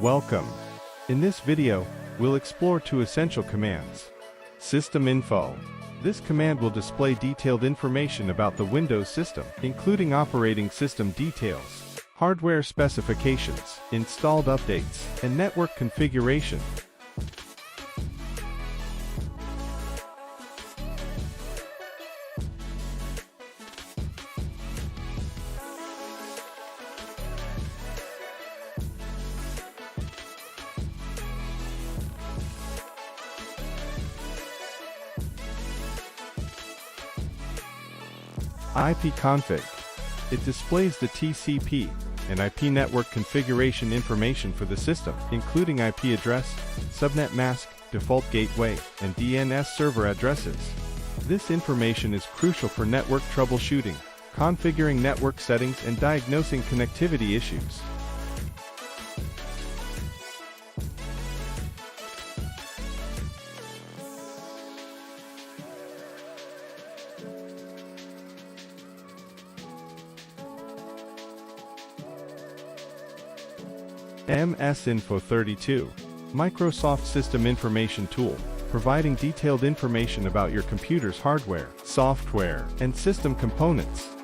Welcome. In this video, we'll explore two essential commands. Systeminfo. This command will display detailed information about the Windows system, including operating system details, hardware specifications, installed updates, and network configuration. ipconfig. It displays the TCP and IP network configuration information for the system, including IP address, subnet mask, default gateway, and DNS server addresses. This information is crucial for network troubleshooting, configuring network settings, and diagnosing connectivity issues. systeminfo 32. Microsoft System Information Tool, providing detailed information about your computer's hardware, software, and system components.